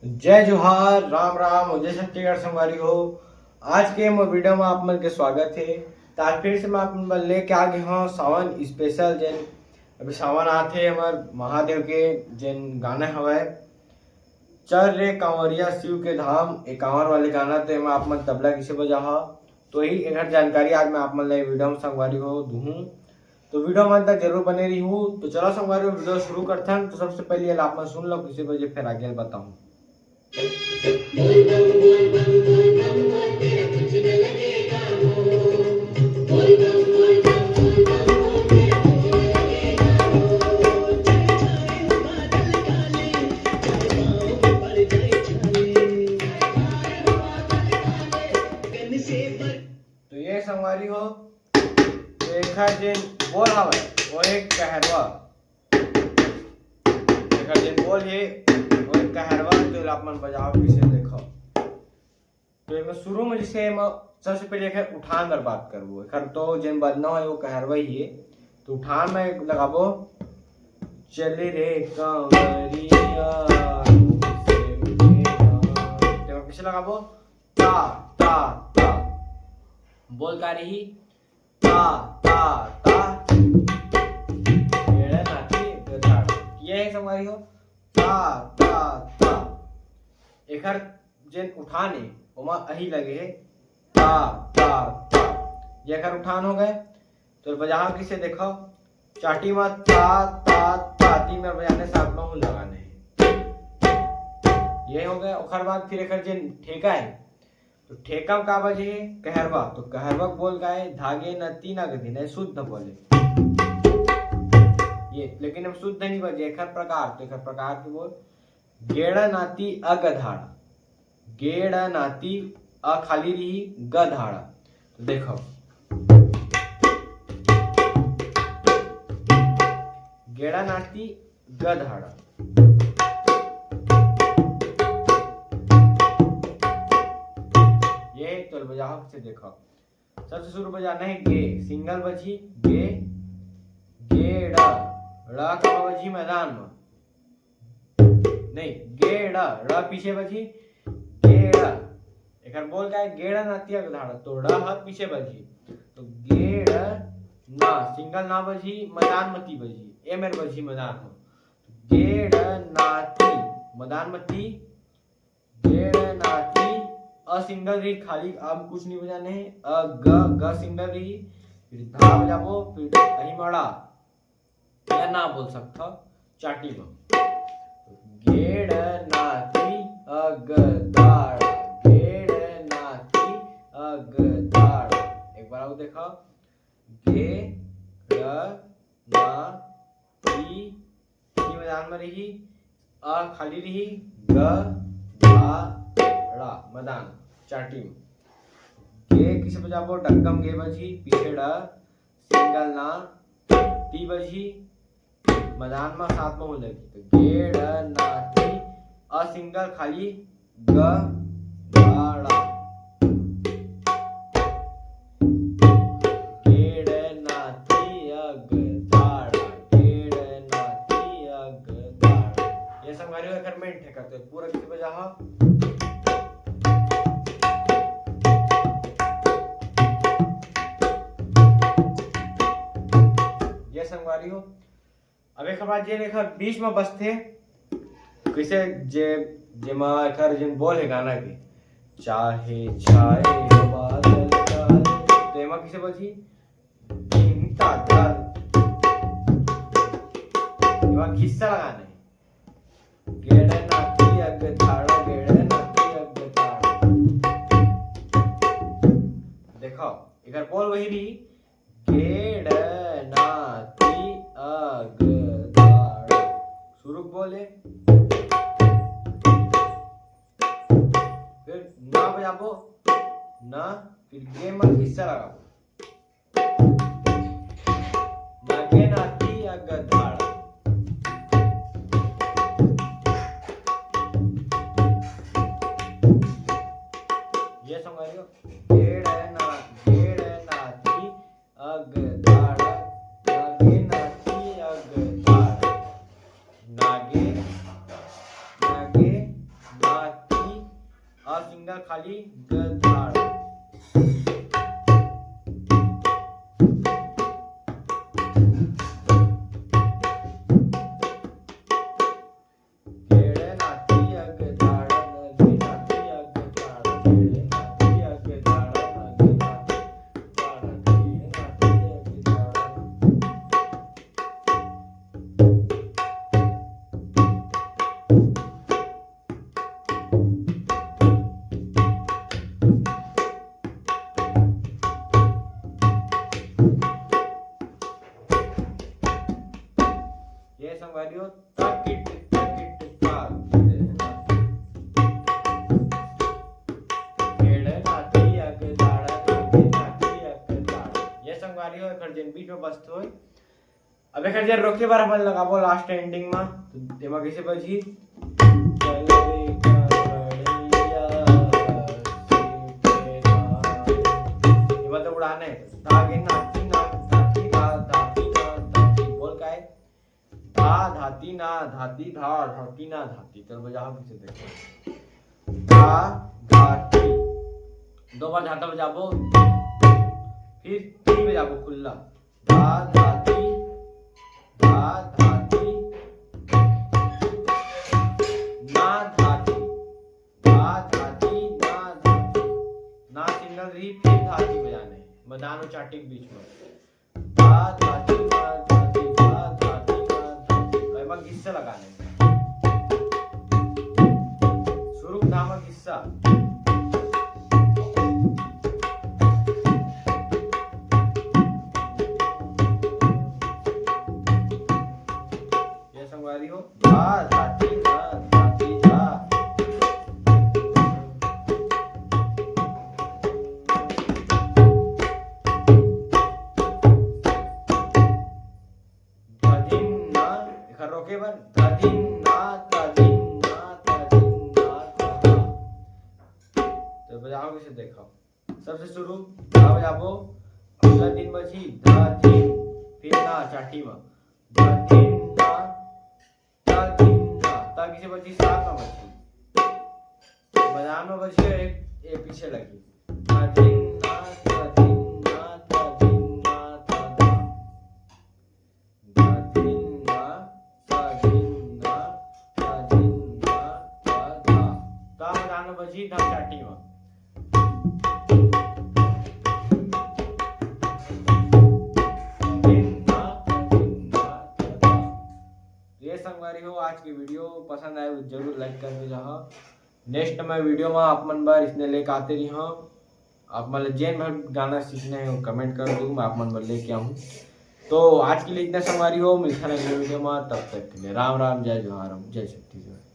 जय जोहार राम राम जय छत्तीसगढ़ संगवारी हो। आज के वीडियो में आप मन के स्वागत है। तो आज फिर से मैं आप मन लेके आ गए हूँ सावन स्पेशल जेन अभी सावन आथे हमार महादेव के जेन गाना हवय चल रे कांवरिया शिव के धाम एक कांवर वाले गाना। तो मैं आप मन तबला किसे बजा हा तो ही एक जानकारी आज मैं आप मन ला वीडियो में संगवारी हो दूँ। तो वीडियो में तक जरूर बने रही हूँ। तो चलो संगवारी वीडियो शुरू करते हैं। तो सबसे पहले आप मन सुन लो किसी बजे फिर आगे बताऊँ। तो ये संगवारी हो देखा जिन बोल हवे वो एक कहरवा देखा जिन बोल है वो एक कहरवा जो आप मन बजाओ किसे देखो। तो मैं शुरू में जैसे मैं सबसे पहले एक उठान कर बात करबो एकर तो जिन बजना है वो कहरवा ही है। तो उठान में लगाबो चले रे कांवरिया तो किसे लगाबो ता ता ता बोल का रही ता ता ता ये नाती गधा ये है संगवारी हो ता ता ता एकर जेन उठान है ओमा अही लगे है ता ता ता ये एकर उठान हो गए। तो बजाओ किसे देखो चाटी में ता ता ता तीन बार बजाने साथ में हूँ लगाने हैं ये हो गए। ओकर बाद फिर एकर जेन ठेका है तो ठेका का बजे कहरवा तो कहरवा बोल गाए धागे नती ना गधी नहीं शुद्ध बोले ये लेकिन हम शुद्ध नहीं बजे एकर प्रकार। तो एकर प्रकार के बोल गेड़ा नाती अगधाड़ा गेड़ा नाती अ खाली रही गधाड़ा। तो देखो गेड़ा नाती गधाड़ा ये तो बजाओ से देखो। सबसे शुरू बजाना है गे सिंगल बजी गे गेड़ा ड़ा का बजी मैदान में नहीं गेड़ा ड़ा पीछे बजी गेड़ा एकर बोल का है गेड़ा नातिया गधाड़ा तो ड़ा हाथ पीछे बजी तो गेड़ा ना सिंगल ना बजी मैदान मती बजी ए मेरे बजी मैदान हो तो गेड़ा नाती मैदान मती गेड़ा नाती अ सिंगल रही खाली अब कुछ नहीं बजाने हैं अ ग सिंगल रही फिर धा बजाबो फिर कहीं मड़ा या ना बोल सकता चाटी में गेड़ नाती अगदाड़ा गेड़ नाती अगदाड़ा एक बार आओ देखा गे र ना ती मैदान में रही अ खाली रही ग धा ड़ा मैदान चाटी में गे किसे बजाबो डक्कम गे बजी पीछे ड सिंगल ना ती बजी मैदान में साथ में हो लगी तो गेड़ नाती अ सिंगल खाली ग धा गेड़ नाती अगधाड़ा गेड़ नाती अगधाड़ा ये सब गाड़ी एकर में ठेका। तो पूरा किसे बजा संगवारी हो। अब एक बात ये देखा बीच में बसते कैसे जे जेमा एकर जिन बोल है गाना के चाहे छाए हो बादल काले तो एमा किसे बजी चिंता दल एमा किस्सा लगाना है गेड़ नाती अगधाड़ा गेड़ नाती अगधाड़ा। देखो एकर बोल वही रही गेड़ नाती अगधाड़ा शुरू बोले फिर ना बजाबो ना फिर गे में हिस्सा लगाबो नागे नाती अगधाड़ा। ये समझियो गेड़ नाती अगधाड़ा नागे नाती अगधाड़ा नागे नागे ना ध सिंगल खाली गधाड़ ये संवादियों तकिट तकिट ताक केड़े नाती अगदाड़ा नाती अगदाड़ा ये संवादियों खर्जन बीच में बसतो होय अबे खर्जन रोके बार अपन लगाबो लास्ट एंडिंग में तो तेमा कैसे बजी ये मतलब उड़ाना है तागे नाती नाती धाती बोल का है धा धाती ना धाती धा धाती ना धाती चल बजाओ पीछे देखो धा धाती दो बार झाटा बजाबो फिर तीन बजाबो खुल्ला धा धाती धा धाती ना धाती धा धाती ना सिंगल रही फिर धाती बजाने मदान और चाटी के बीच में धा धाती ना धाती धा धाती हिस्सा लगाने स्वरूप नामक हिस्सा ये संगवारी हो धा धाती ना धाती धा रोके बर धादिन ना तो बजाओ कैसे देखो सबसे शुरू धा बजाबो अगला दिन बची धादिन फिर ना चाटी में धादिन ना ता किसे बची सात में बची बजान में बची एक पीछे लगी धादिन ना बजी धा चाटी में ये संगवारी हो आज की वीडियो पसंद आए तो जरूर लाइक कर दीजिए नेक्स्ट मैं वीडियो में आप मन बार इसने लेके आते रही हूँ आप मतलब जैन भर गाना सीखने हो कमेंट कर दूँ मैं आप मन बार लेके आऊँ तो आज के लिए इतना संगवारी हो मिलता है वीडियो में तब तक के लिए राम राम जय जोहार जय छत्तीसगढ़।